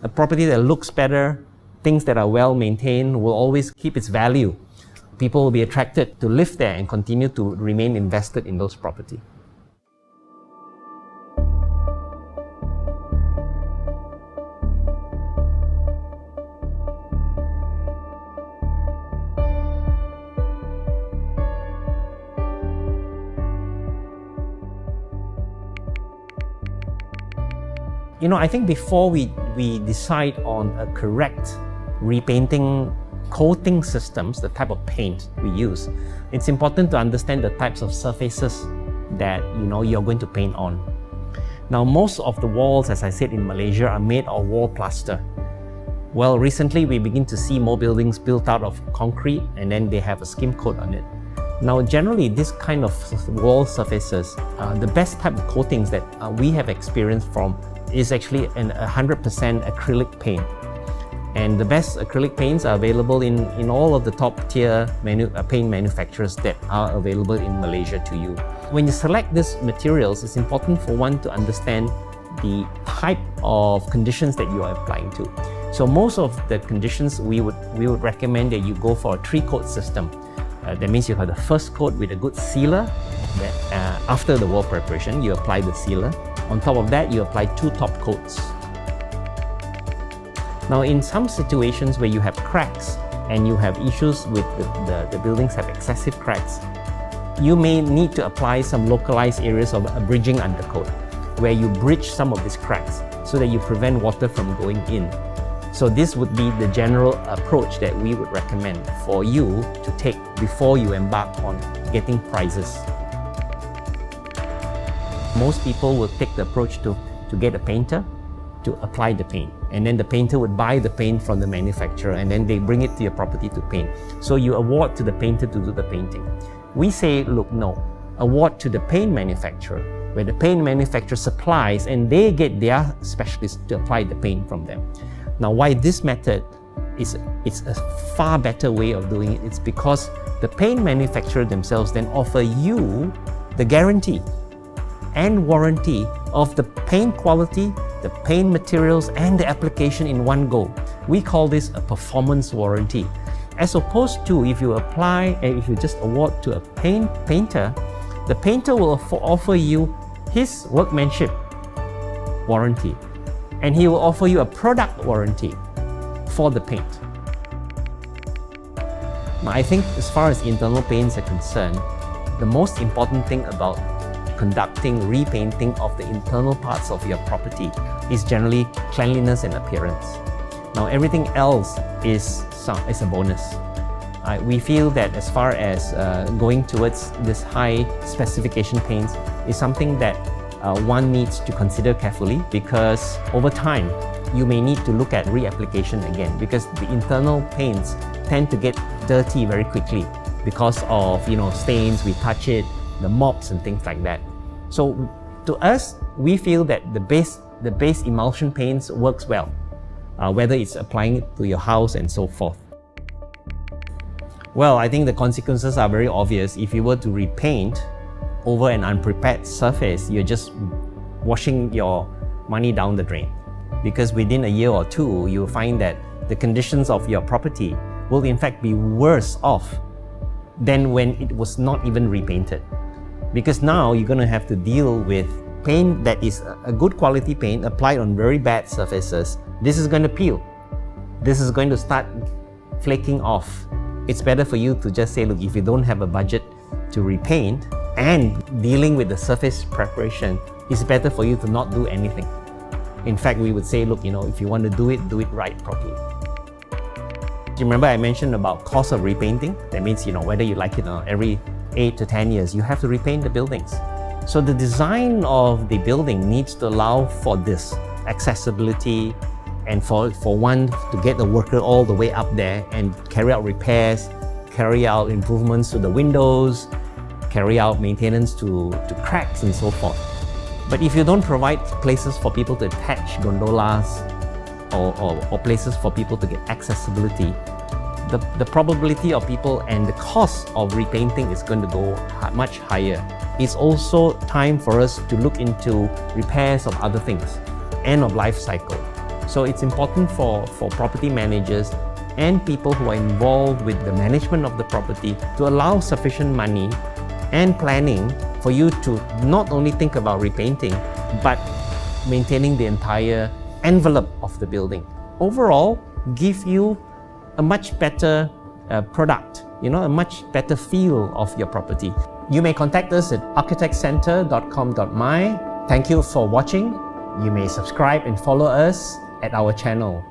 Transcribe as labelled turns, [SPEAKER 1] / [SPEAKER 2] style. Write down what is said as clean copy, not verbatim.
[SPEAKER 1] A property that looks better, things that are well maintained will always keep its value. People will be attracted to live there and continue to remain invested in those properties. I think before we decide on a correct repainting coating systems, the type of paint we use, it's important to understand the types of surfaces that you're going to paint on. Now, most of the walls, as I said, in Malaysia are made of wall plaster. Well, recently we begin to see more buildings built out of concrete and then they have a skim coat on it. Now, generally, this kind of wall surfaces, the best type of coatings that we have experienced from is actually an 100% acrylic paint. And the best acrylic paints are available in all of the top tier paint manufacturers that are available in Malaysia to you. When you select these materials, it's important for one to understand the type of conditions that you are applying to. So most of the conditions, we would recommend that you go for a 3-coat system. That means you have the first coat with a good sealer. After the wall preparation, you apply the sealer. On top of that, you apply 2 top coats. Now, in some situations where you have cracks and you have issues with the buildings have excessive cracks, you may need to apply some localized areas of a bridging undercoat, where you bridge some of these cracks so that you prevent water from going in. So this would be the general approach that we would recommend for you to take before you embark on getting prizes. Most people will take the approach to get a painter to apply the paint, and then the painter would buy the paint from the manufacturer and then they bring it to your property to paint. So you award to the painter to do the painting. We say, look, no, award to the paint manufacturer, where the paint manufacturer supplies and they get their specialists to apply the paint from them. Now, why this method it's a far better way of doing it, it's because the paint manufacturer themselves then offer you the guarantee and warranty of the paint quality, the paint materials, and the application in one go. We call this a performance warranty. As opposed to if you just award to a painter, the painter will offer you his workmanship warranty, and he will offer you a product warranty for the paint. Now, I think as far as internal paints are concerned, the most important thing about conducting repainting of the internal parts of your property is generally cleanliness and appearance. Now, everything else is a bonus. We feel that as far as going towards this high specification paints is something that one needs to consider carefully, because over time you may need to look at reapplication again, because the internal paints tend to get dirty very quickly because of stains, we touch it, the mops and things like that. So to us, we feel that the base emulsion paints works well, whether it's applying it to your house and so forth. Well, I think the consequences are very obvious. If you were to repaint over an unprepared surface, you're just washing your money down the drain, because within a year or two, you'll find that the conditions of your property will in fact be worse off than when it was not even repainted. Because now you're going to have to deal with paint that is a good quality paint applied on very bad surfaces. This is going to peel. This is going to start flaking off. It's better for you to just say, look, if you don't have a budget to repaint and dealing with the surface preparation, it's better for you to not do anything. In fact, we would say, look, if you want to do it right properly. Do you remember I mentioned about cost of repainting? That means, whether you like it or not, every 8 to 10 years, you have to repaint the buildings. So the design of the building needs to allow for this accessibility and for one to get the worker all the way up there and carry out repairs, carry out improvements to the windows, carry out maintenance to cracks and so forth. But if you don't provide places for people to attach gondolas or places for people to get accessibility, the probability of people and the cost of repainting is going to go much higher. It's also time for us to look into repairs of other things, end of life cycle. So it's important for property managers and people who are involved with the management of the property to allow sufficient money and planning for you to not only think about repainting, but maintaining the entire envelope of the building. Overall, give you a much better product, a much better feel of your property. You may contact us at architectcenter.com.my. Thank you for watching. You may subscribe and follow us at our channel.